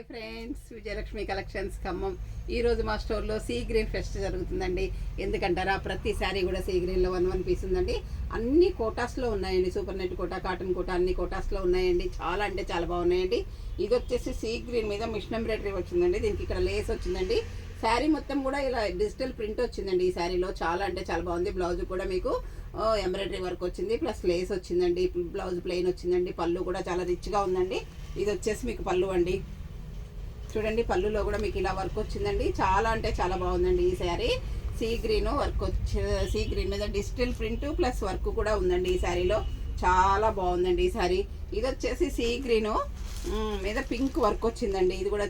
Hi friends, Vijayalakshmi collections Khammam. ఈరోజు మా స్టోర్లో సీ గ్రీన్ ఫెస్ట్ జరుగుతుందండి. ఎందుకంటారా, ప్రతి శారీ కూడా సీ గ్రీన్లో 1 పీస్ ఉందండి. అన్ని కోటాస్లో ఉన్నాయండి. Super net quota, cotton quota అన్ని కోటాస్లో ఉన్నాయండి. చాలా అంటే చాలా బాగున్నాయండి. ఇది వచ్చేసి సీ గ్రీన్ మీద మిషన్ ఎంబ్రాయిడరీ వచ్చిందండి. దీనికి ఇక్కడ లేస్ వచ్చిందండి. శారీ మొత్తం కూడా ఇలా డిజిటల్ ప్రింట్ వచ్చిందండి. ఈ శారీలో చాలా అంటే చాలా బాగుంది. బ్లౌజ్ కూడా మీకు ఎంబ్రాయిడరీ వర్క్ వచ్చింది, ప్లస్ లేస్ వచ్చిందండి. బ్లౌజ్ ప్లెయిన్ వచ్చిందండి. పళ్ళు కూడా చాలా రిచ్గా ఉందండి. ఇది వచ్చేసి మీకు పళ్ళు అండి. చూడండి, పళ్ళులో కూడా మీకు ఇలా వర్క్ వచ్చిందండి. చాలా అంటే చాలా బాగుందండి ఈ sari. Sea green work see green మీద డిజిటల్ ప్రింట్ ప్లస్ వర్క్ కూడా ఉందండి ఈ శారీలో. చాలా బాగుందండి ఈ శారీ. ఇది వచ్చేసి సీ గ్రీన్ మీద పింక్ వర్క్ వచ్చిందండి. ఇది కూడా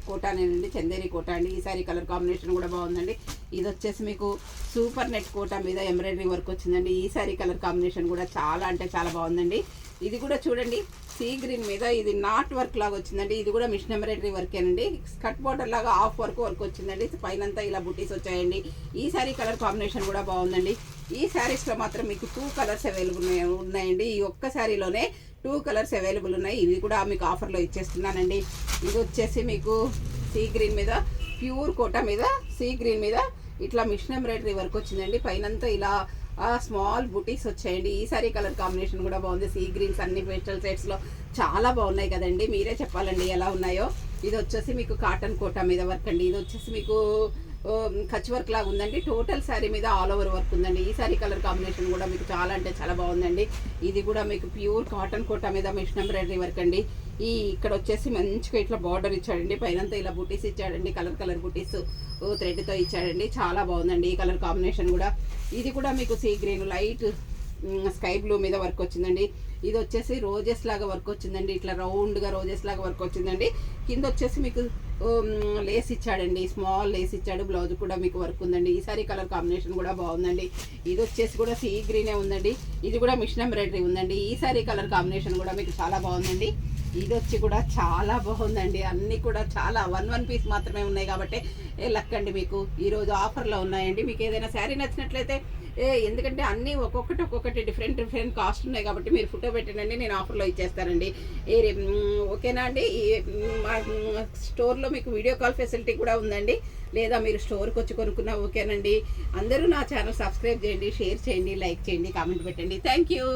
కోటానేనండి, చందేరి కోటా అండి. ఈ శారీ కలర్ కాంబినేషన్ కూడా బాగుందండి. ఇది వచ్చేసి మీకు సూపర్ నెట్ కోటా మీద ఎంబ్రాయిడరీ వర్క్ వచ్చిందండి. ఈ శారీ కలర్ కాంబినేషన్ కూడా చాలా అంటే చాలా బాగుందండి. ఇది కూడా చూడండి, సీ గ్రీన్ మీద ఇది నాట్ వర్క్ లాగా వచ్చిందండి. ఇది కూడా మిషన్ ఎంబ్రాయిడరీ వర్కేనండి. స్కర్ట్ బార్డర్ లాగా హాఫ్ వర్క్ వచ్చిందండి. పైనంతా ఇలా బుటీస్ వచ్చాయండి. ఈ శారీ కలర్ కాంబినేషన్ కూడా బాగుందండి. ఈ శారీస్లో మాత్రం మీకు 2 కలర్స్ అవైలబుల్ ఉన్నాయండి. ఈ ఒక్క శారీలోనే 2 కలర్స్ అవైలబుల్ ఉన్నాయి. ఇవి కూడా మీకు ఆఫర్లో ఇచ్చేస్తున్నానండి. ఇది వచ్చేసి మీకు సీ గ్రీన్ మీద ప్యూర్ కోటా మీద సీ గ్రీన్ మీద ఇట్లా మిషన్ ఎంబ్రాయిడరీ వర్క్ వచ్చిందండి. పైనంతా ఇలా స్మాల్ బుటీస్ వచ్చాయండి. ఈ సారీ కలర్ కాంబినేషన్ కూడా బాగుంది. సీ గ్రీన్స్ అన్ని పేస్టల్ షేడ్స్లో చాలా బాగున్నాయి కదండి. మీరే చెప్పాలండి ఎలా ఉన్నాయో. ఇది వచ్చేసి మీకు కాటన్ కోటా మీద వర్క్ అండి. ఇది వచ్చేసి మీకు కచ్ వర్క్ లాగా ఉందండి. టోటల్ శారీ మీద ఆల్ ఓవర్ వర్క్ ఉందండి. ఈ శారీ కలర్ కాంబినేషన్ కూడా మీకు చాలా అంటే చాలా బాగుందండి. ఇది కూడా మీకు ప్యూర్ కాటన్ కోటా మీద మిషన్ ఎంబ్రాయిడరీ వర్క్ అండి. ఇక్కడ వచ్చేసి మంచిగా ఇట్లా బార్డర్ ఇచ్చాడండి. పైనంతా ఇలా బుటీస్ ఇచ్చాడండి. కలర్ బుటీస్ థ్రెడ్తో ఇచ్చాడండి. చాలా బాగుందండి ఈ కలర్ కాంబినేషన్ కూడా. ఇది కూడా మీకు sea green light sky blue మీద వర్క్ వచ్చిందండి. ఇది వచ్చేసి రోజెస్ లాగా వర్క్ వచ్చిందండి. ఇట్లా రౌండ్గా రోజెస్ లాగా వర్క్ వచ్చిందండి. కింద వచ్చేసి మీకు లేస్ ఇచ్చాడండి. స్మాల్ లేస్ ఇచ్చాడు. బ్లౌజ్ కూడా మీకు వర్క్ ఉందండి. ఈ సారీ కలర్ కాంబినేషన్ కూడా బాగుందండి. ఇది వచ్చేసి కూడా సీ గ్రీనే ఉందండి. ఇది కూడా మిషన్ ఎంబ్రాయిడరీ ఉందండి. ఈ సారీ కలర్ కాంబినేషన్ కూడా మీకు చాలా బాగుందండి. ఇది వచ్చి కూడా చాలా బాగుందండి. అన్నీ కూడా చాలా 1 పీస్ మాత్రమే ఉన్నాయి కాబట్టి లక్కండి మీకు ఈరోజు ఆఫర్లో ఉన్నాయండి. మీకు ఏదైనా శారీ నచ్చినట్లయితే ఎందుకంటే అన్నీ ఒక్కొక్కటి డిఫరెంట్ కాస్ట్ ఉన్నాయి కాబట్టి మీరు ఫోటో పెట్టండి, నేను ఆఫర్లో ఇచ్చేస్తానండి. ఓకేనా అండి. మా స్టోర్లో మీకు వీడియో కాల్ ఫెసిలిటీ కూడా ఉందండి. లేదా మీరు స్టోర్కి వచ్చి కొనుక్కున్నా ఓకేనండి. అందరూ నా ఛానల్ సబ్స్క్రైబ్ చేయండి, షేర్ చేయండి, లైక్ చేయండి, కామెంట్ పెట్టండి. Thank you.